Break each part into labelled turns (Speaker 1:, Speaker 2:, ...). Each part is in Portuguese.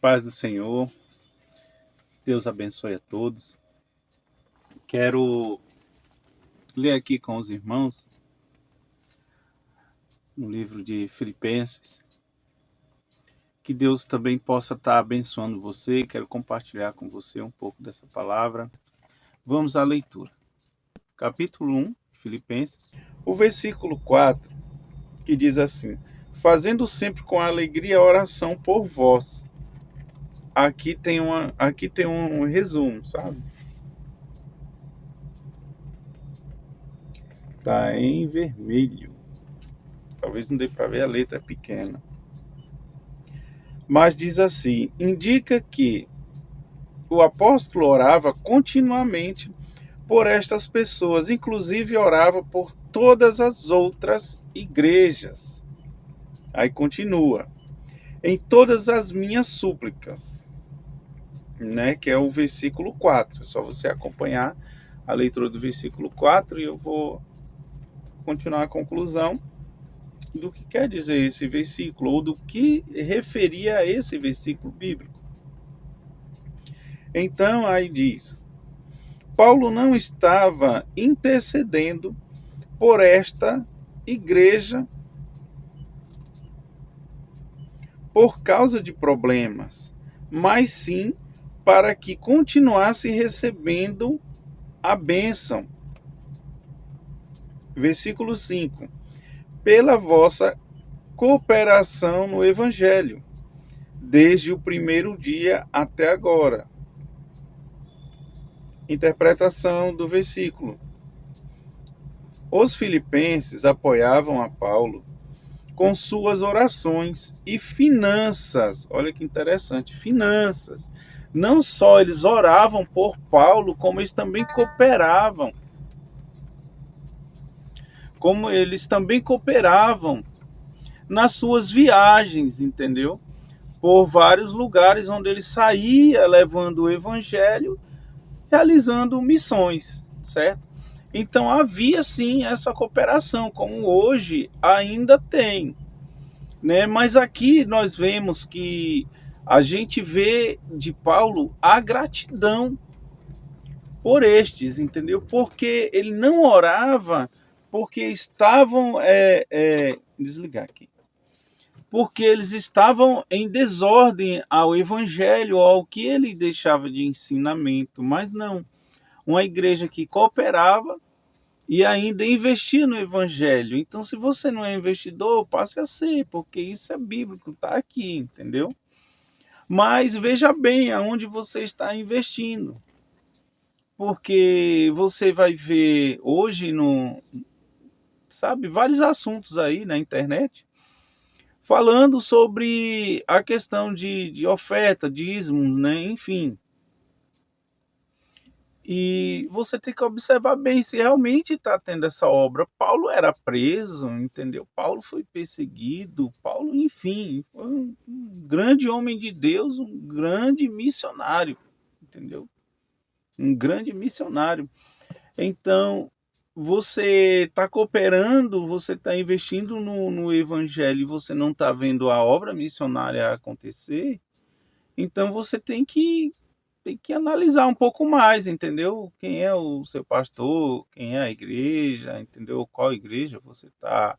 Speaker 1: Paz do Senhor, Deus abençoe a todos. Quero ler aqui com os irmãos no livro de Filipenses. Que Deus também possa estar abençoando você. Quero compartilhar com você um pouco dessa palavra. Vamos à leitura. Capítulo 1, Filipenses. O versículo 4, que diz assim: fazendo sempre com alegria a oração por vós. Aqui tem um resumo, sabe? Tá em vermelho. Talvez não dê para ver, a letra é pequena. Mas diz assim: indica que o apóstolo orava continuamente por estas pessoas, inclusive orava por todas as outras igrejas. Aí continua: em todas as minhas súplicas, né, que é o versículo 4. É só você acompanhar a leitura do versículo 4 e eu vou continuar a conclusão do que quer dizer esse versículo, ou do que referia a esse versículo bíblico. Então, aí diz: Paulo não estava intercedendo por esta igreja por causa de problemas, mas sim para que continuasse recebendo a bênção. Versículo 5: pela vossa cooperação no Evangelho, desde o primeiro dia até agora. Interpretação do versículo: os filipenses apoiavam a Paulo com suas orações e finanças. Olha que interessante, finanças. Não só eles oravam por Paulo, como eles também cooperavam. Como eles também cooperavam nas suas viagens, entendeu? Por vários lugares onde ele saía levando o evangelho, realizando missões, certo? Então havia sim essa cooperação, como hoje ainda tem, né? Mas aqui nós vemos que a gente vê de Paulo a gratidão por estes, entendeu? Porque ele não orava porque estavam desligar aqui, porque eles estavam em desordem ao evangelho, ao que ele deixava de ensinamento, mas não. Uma igreja que cooperava e ainda investir no evangelho. Então, se você não é investidor, passe a ser, porque isso é bíblico, está aqui, entendeu? Mas veja bem aonde você está investindo, porque você vai ver hoje sabe, vários assuntos aí na internet falando sobre a questão de oferta, dízimos, né? Enfim. E você tem que observar bem se realmente está tendo essa obra. Paulo era preso, entendeu? Paulo foi perseguido, Paulo, enfim, foi um grande homem de Deus, um grande missionário, entendeu? Um grande missionário. Então, você está cooperando, você está investindo no evangelho e você não está vendo a obra missionária acontecer, então você tem que analisar um pouco mais, entendeu? Quem é o seu pastor, quem é a igreja, entendeu? Qual igreja você está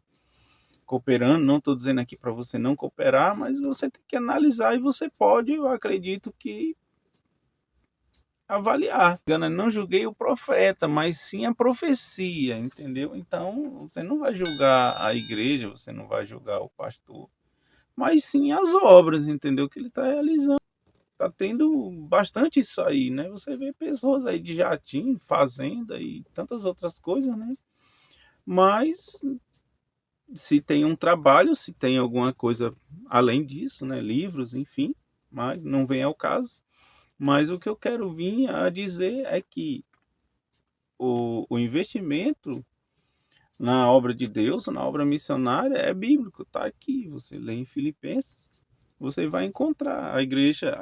Speaker 1: cooperando. Não estou dizendo aqui para você não cooperar, mas você tem que analisar e você pode, eu acredito que, avaliar. Eu não julguei o profeta, mas sim a profecia, entendeu? Então, você não vai julgar a igreja, você não vai julgar o pastor, mas sim as obras, entendeu? Que ele está realizando. Tá tendo bastante isso aí, né? Você vê pessoas aí de jatinho, fazenda e tantas outras coisas, né? Mas se tem um trabalho, se tem alguma coisa além disso, né? Livros, enfim, mas não vem ao caso. Mas o que eu quero vir a dizer é que o investimento na obra de Deus, na obra missionária, é bíblico, tá aqui. Você lê em Filipenses, você vai encontrar a igreja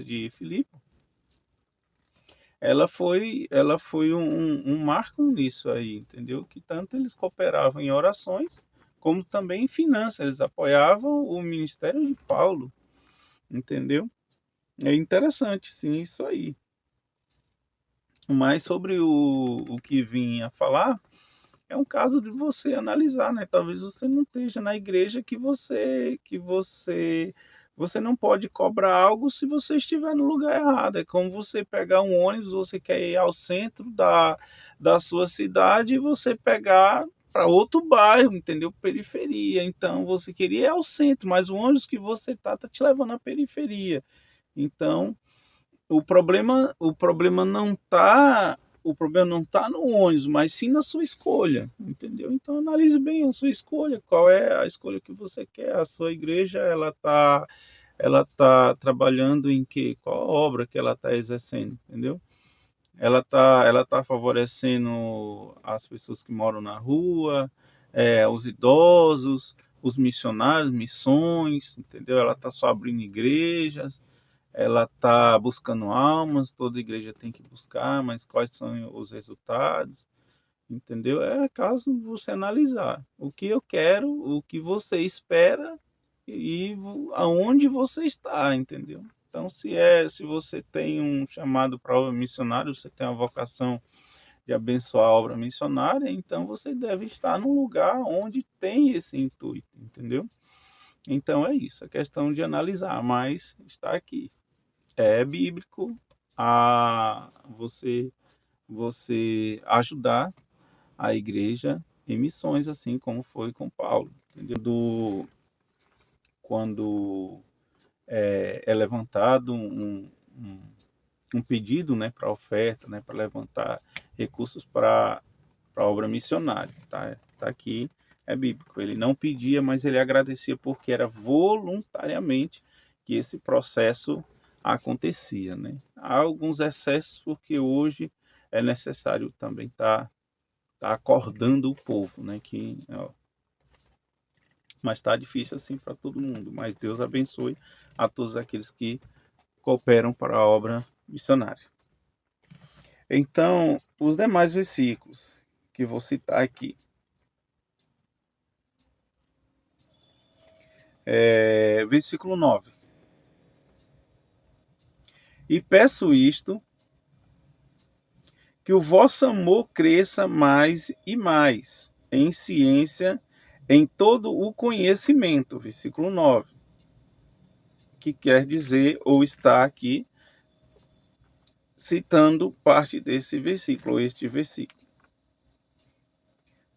Speaker 1: de Filipe. Ela foi um marco nisso aí, entendeu? Que tanto eles cooperavam em orações, como também em finanças. Eles apoiavam o ministério de Paulo, entendeu? É interessante, sim, isso aí. Mas sobre o que vim a falar, é um caso de você analisar, né? Talvez você não esteja na igreja você não pode cobrar algo se você estiver no lugar errado. É como você pegar um ônibus, você quer ir ao centro da sua cidade e você pegar para outro bairro, entendeu? Periferia. Então você queria ir ao centro, mas o ônibus que você tá te levando à periferia. Então, o problema não tá no ônibus, mas sim na sua escolha, entendeu? Então analise bem a sua escolha, qual é a escolha que você quer. A sua igreja, ela tá trabalhando em quê? Qual a obra que ela está exercendo, entendeu? Ela tá favorecendo as pessoas que moram na rua, os idosos, os missionários, missões, entendeu? Ela está só abrindo igrejas, ela está buscando almas, toda igreja tem que buscar, mas quais são os resultados, entendeu? É caso você analisar o que eu quero, o que você espera e aonde você está, entendeu? Então, se você tem um chamado para a obra missionária, você tem uma vocação de abençoar a obra missionária, então você deve estar num lugar onde tem esse intuito, entendeu? Então é isso, é questão de analisar, mas está aqui. É bíblico a você ajudar a igreja em missões, assim como foi com Paulo, entendeu? Quando é levantado um pedido, né, para oferta, né, para levantar recursos para a obra missionária, tá aqui, é bíblico. Ele não pedia, mas ele agradecia porque era voluntariamente que esse processo acontecia, né? Há alguns excessos porque hoje é necessário também tá acordando o povo, né? Mas está difícil assim para todo mundo. Mas Deus abençoe a todos aqueles que cooperam para a obra missionária. Então, os demais versículos que vou citar aqui. Versículo 9. E peço isto, que o vosso amor cresça mais e mais, em ciência, em todo o conhecimento. Versículo 9. Que quer dizer, ou está aqui, citando parte desse versículo, ou este versículo.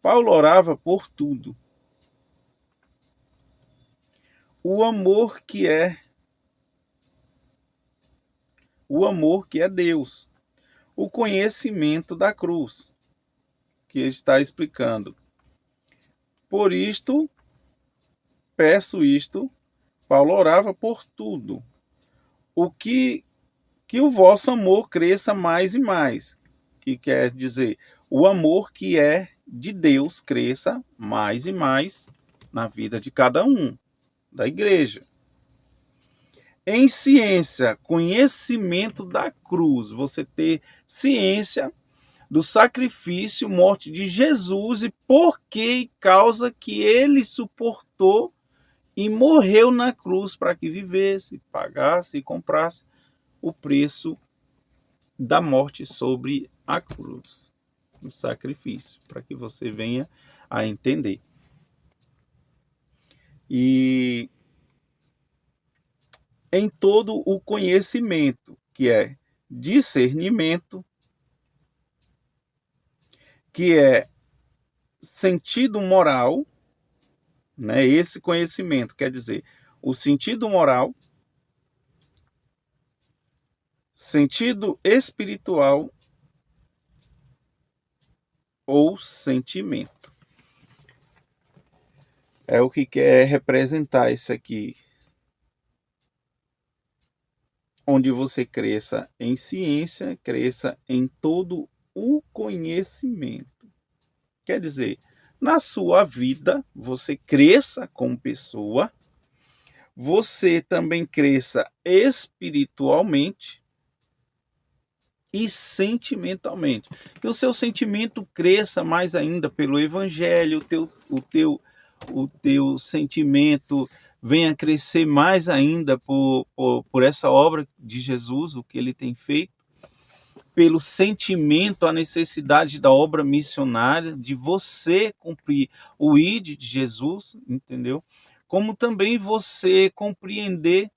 Speaker 1: Paulo orava por tudo. O amor que é Deus. O conhecimento da cruz, que está explicando. Por isto, peço isto, Paulo orava por tudo. O que o vosso amor cresça mais e mais, que quer dizer, o amor que é de Deus cresça mais e mais na vida de cada um, da igreja. Em ciência, conhecimento da cruz, você ter ciência do sacrifício, morte de Jesus e por que e causa que ele suportou e morreu na cruz para que vivesse, pagasse e comprasse o preço da morte sobre a cruz, o sacrifício, para que você venha a entender. E em todo o conhecimento, que é discernimento, que é sentido moral, né? Esse conhecimento quer dizer o sentido moral, sentido espiritual ou sentimento. É o que quer representar isso aqui. Onde você cresça em ciência, cresça em todo o conhecimento. Quer dizer, na sua vida, você cresça como pessoa, você também cresça espiritualmente e sentimentalmente. Que o seu sentimento cresça mais ainda pelo evangelho, o teu sentimento venha crescer mais ainda por essa obra de Jesus, o que ele tem feito, pelo sentimento, a necessidade da obra missionária, de você cumprir o ID de Jesus, entendeu? Como também você compreender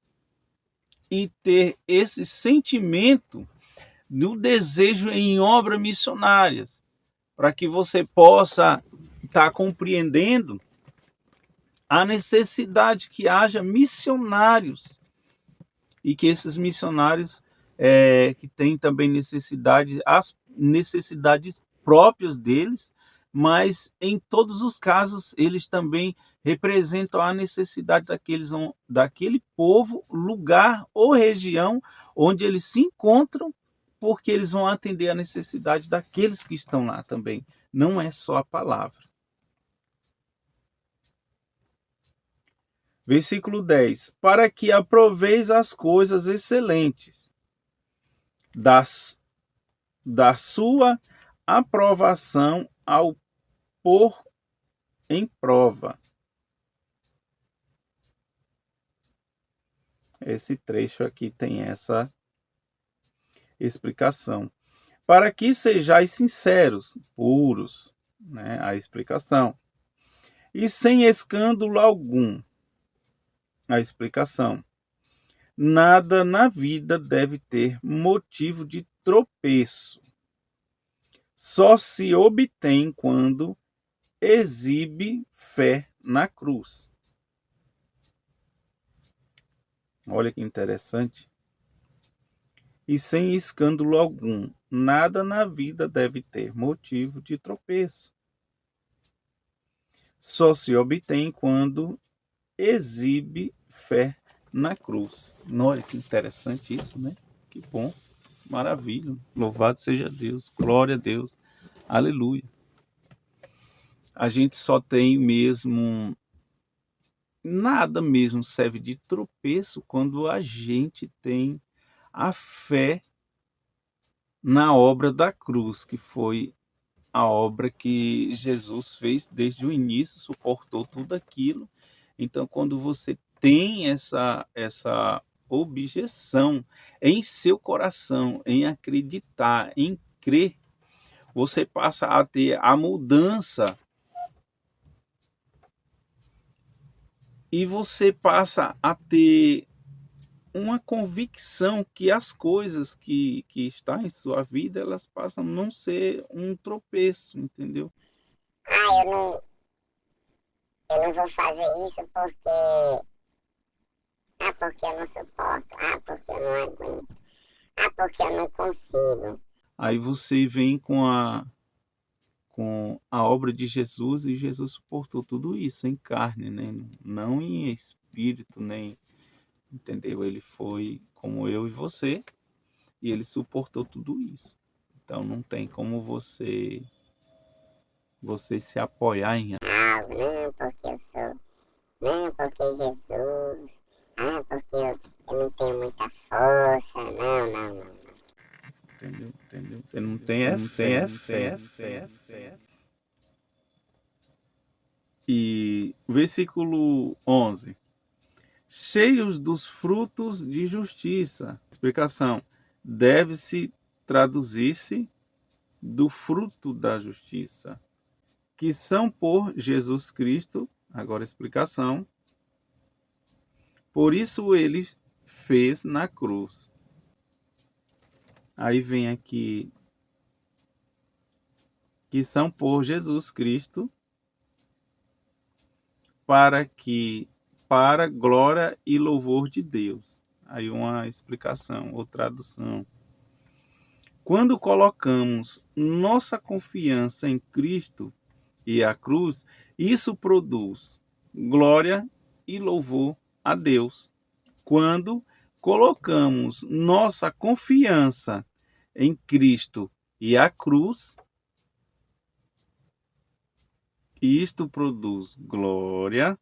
Speaker 1: e ter esse sentimento do desejo em obras missionárias, para que você possa estar compreendendo a necessidade que haja missionários e que esses missionários que têm também as necessidades próprias deles, mas em todos os casos eles também representam a necessidade daquele povo, lugar ou região onde eles se encontram, porque eles vão atender a necessidade daqueles que estão lá também. Não é só a palavra. Versículo 10. Para que aproveis as coisas excelentes da sua aprovação ao pôr em prova. Esse trecho aqui tem essa explicação. Para que sejais sinceros, puros, né? A explicação. E sem escândalo algum. A explicação. Nada na vida deve ter motivo de tropeço. Só se obtém quando exibe fé na cruz. Olha que interessante. E sem escândalo algum, nada na vida deve ter motivo de tropeço. Só se obtém quando exibe fé na cruz. Olha que interessante isso, né? Que bom, maravilha. Louvado seja Deus, glória a Deus, aleluia. A gente só tem mesmo, nada mesmo serve de tropeço quando a gente tem a fé na obra da cruz, que foi a obra que Jesus fez desde o início, suportou tudo aquilo. Então, quando você tem essa objeção em seu coração, em acreditar, em crer, você passa a ter a mudança e você passa a ter uma convicção que as coisas que estão em sua vida, elas passam a não ser um tropeço, entendeu?
Speaker 2: Eu não vou fazer isso porque eu não suporto, porque eu não aguento, porque eu não consigo.
Speaker 1: Aí você vem com a obra de Jesus, e Jesus suportou tudo isso em carne, né? Não em espírito, nem, entendeu? Ele foi como eu e você, e ele suportou tudo isso. Então não tem como você se apoiar em
Speaker 2: Algo, não, porque eu sou, não, porque Jesus, porque eu não tenho muita força, não.
Speaker 1: entendeu? Você não tem fé. E versículo 11. Cheios dos frutos de justiça. Explicação. Deve-se traduzir-se do fruto da justiça, que são por Jesus Cristo. Agora explicação. Por isso ele fez na cruz. Aí vem aqui, que são por Jesus Cristo, para glória e louvor de Deus. Aí uma explicação ou tradução. Quando colocamos nossa confiança em Cristo e a cruz, isso produz glória e louvor a Deus. Quando colocamos nossa confiança em Cristo e a cruz, isto produz glória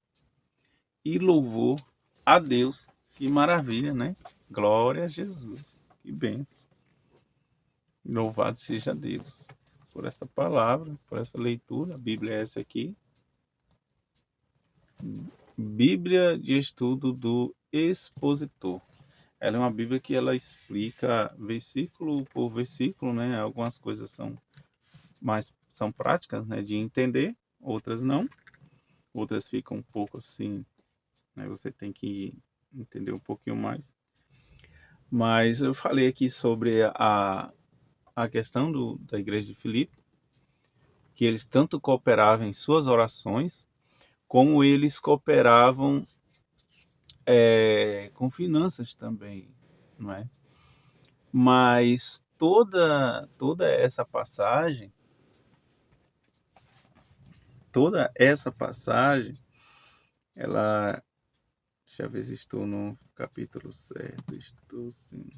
Speaker 1: e louvor a Deus. Que maravilha, né? Glória a Jesus. Que bênção. Louvado seja Deus por essa palavra, por essa leitura. A Bíblia é essa aqui. Bíblia de Estudo do Expositor. Ela é uma Bíblia que ela explica versículo por versículo, né? Algumas coisas são práticas, né, de entender, outras não. Outras ficam um pouco assim, né? Você tem que entender um pouquinho mais. Mas eu falei aqui sobre a questão da igreja de Filipe, que eles tanto cooperavam em suas orações, como eles cooperavam com finanças também, não é? Mas toda essa passagem, ela, deixa eu ver se estou no capítulo certo, estou sim.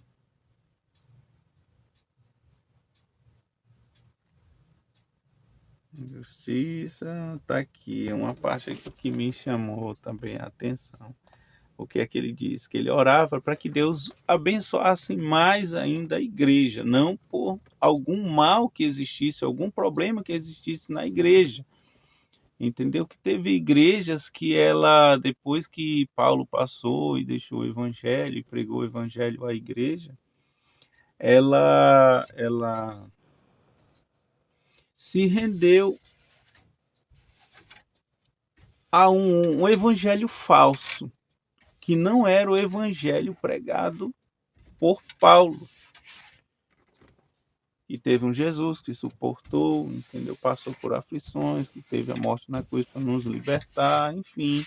Speaker 1: Justiça, tá aqui, uma parte que me chamou também a atenção. O que é que ele diz? Que ele orava para que Deus abençoasse mais ainda a igreja, não por algum mal que existisse, algum problema que existisse na igreja. Entendeu? Que teve igrejas que depois que Paulo passou e deixou o evangelho e pregou o evangelho à igreja, ela se rendeu a um evangelho falso, que não era o evangelho pregado por Paulo. E teve um Jesus que suportou, entendeu? Passou por aflições, que teve a morte na cruz para nos libertar, enfim,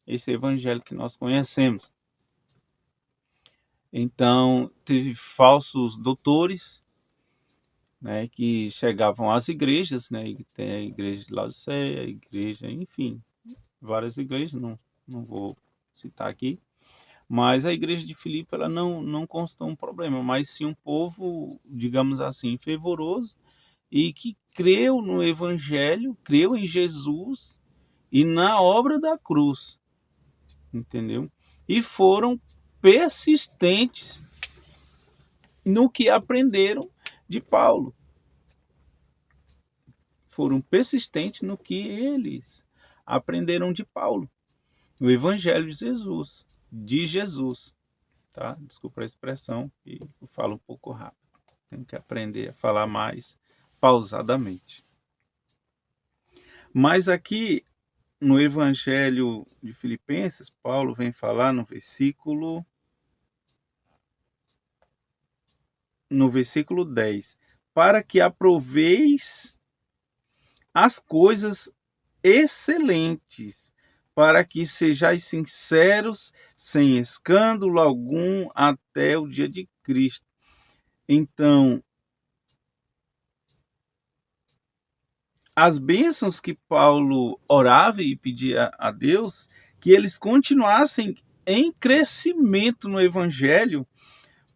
Speaker 1: esse evangelho que nós conhecemos. Então, teve falsos doutores, né, que chegavam às igrejas, né, e tem a igreja de Laodiceia, a igreja, enfim, várias igrejas, não vou citar aqui, mas a igreja de Filipe, ela não constou um problema, mas sim um povo, digamos assim, fervoroso, e que creu no evangelho, creu em Jesus e na obra da cruz, entendeu? E foram persistentes no que aprenderam de Paulo. Foram persistentes no que eles aprenderam de Paulo, o evangelho de Jesus, tá? Desculpa a expressão, que eu falo um pouco rápido. Tenho que aprender a falar mais pausadamente. Mas aqui no Evangelho de Filipenses, Paulo vem falar no versículo 10, para que aproveis as coisas excelentes, para que sejais sinceros, sem escândalo algum, até o dia de Cristo. Então, as bênçãos que Paulo orava e pedia a Deus, que eles continuassem em crescimento no Evangelho,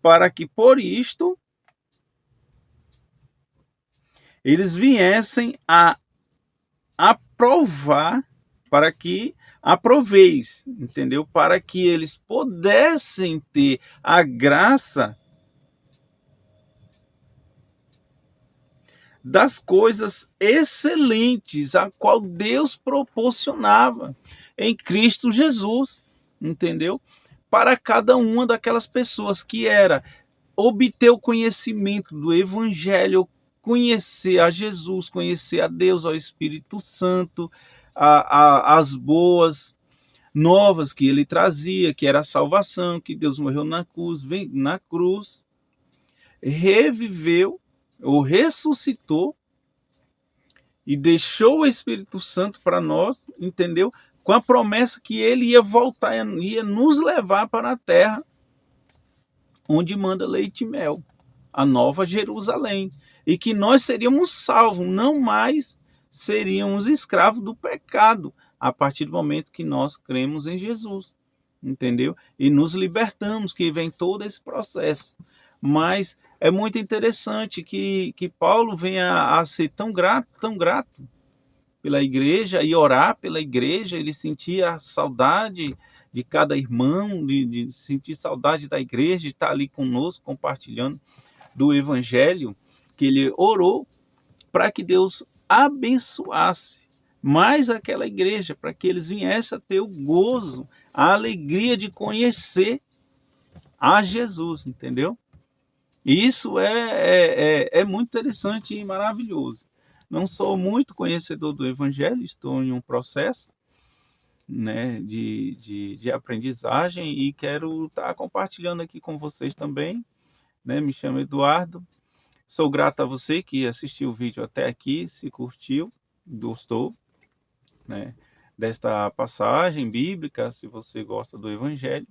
Speaker 1: para que por isto eles viessem a aprovar, para que aproveis, entendeu? Para que eles pudessem ter a graça das coisas excelentes a qual Deus proporcionava em Cristo Jesus, entendeu? Para cada uma daquelas pessoas, que era obter o conhecimento do Evangelho, conhecer a Jesus, conhecer a Deus, ao Espírito Santo, as boas novas que ele trazia, que era a salvação, que Deus morreu na cruz, reviveu ou ressuscitou e deixou o Espírito Santo para nós, entendeu? Com a promessa que ele ia voltar, ia nos levar para a terra onde manda leite e mel, a nova Jerusalém, e que nós seríamos salvos, não mais seríamos escravos do pecado, a partir do momento que nós cremos em Jesus, entendeu? E nos libertamos, que vem todo esse processo. Mas é muito interessante que Paulo venha a ser tão grato pela igreja e orar pela igreja. Ele sentia a saudade de cada irmão, de sentir saudade da igreja, de estar ali conosco, compartilhando do evangelho, que ele orou para que Deus abençoasse mais aquela igreja, para que eles viessem a ter o gozo, a alegria de conhecer a Jesus, entendeu? E isso é muito interessante e maravilhoso. Não sou muito conhecedor do Evangelho, estou em um processo, né, de aprendizagem e quero estar compartilhando aqui com vocês também. Né? Me chamo Eduardo, sou grato a você que assistiu o vídeo até aqui, se curtiu, gostou, né, desta passagem bíblica, se você gosta do Evangelho.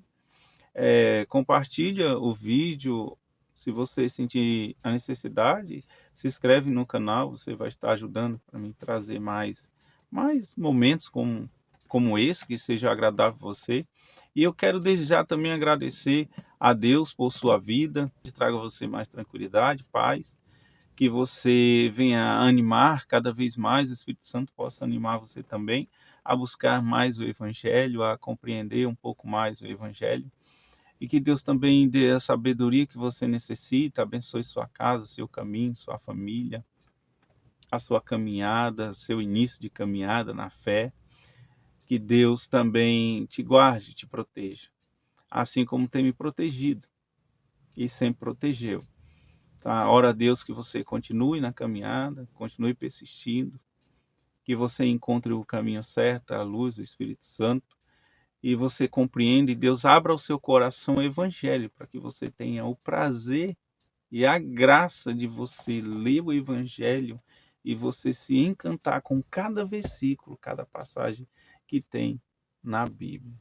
Speaker 1: Compartilha o vídeo, se você sentir a necessidade, se inscreve no canal, você vai estar ajudando para mim trazer mais momentos como esse, que seja agradável a você. E eu quero desde já também agradecer a Deus por sua vida, que traga a você mais tranquilidade, paz, que você venha animar cada vez mais, o Espírito Santo possa animar você também a buscar mais o Evangelho, a compreender um pouco mais o Evangelho, e que Deus também dê a sabedoria que você necessita, abençoe sua casa, seu caminho, sua família, a sua caminhada, seu início de caminhada na fé. Que Deus também te guarde, te proteja, assim como tem me protegido e sempre protegeu. Tá? Ora a Deus que você continue na caminhada, continue persistindo, que você encontre o caminho certo, a luz do Espírito Santo, e você compreende, e Deus abra o seu coração ao Evangelho, para que você tenha o prazer e a graça de você ler o Evangelho e você se encantar com cada versículo, cada passagem que tem na Bíblia.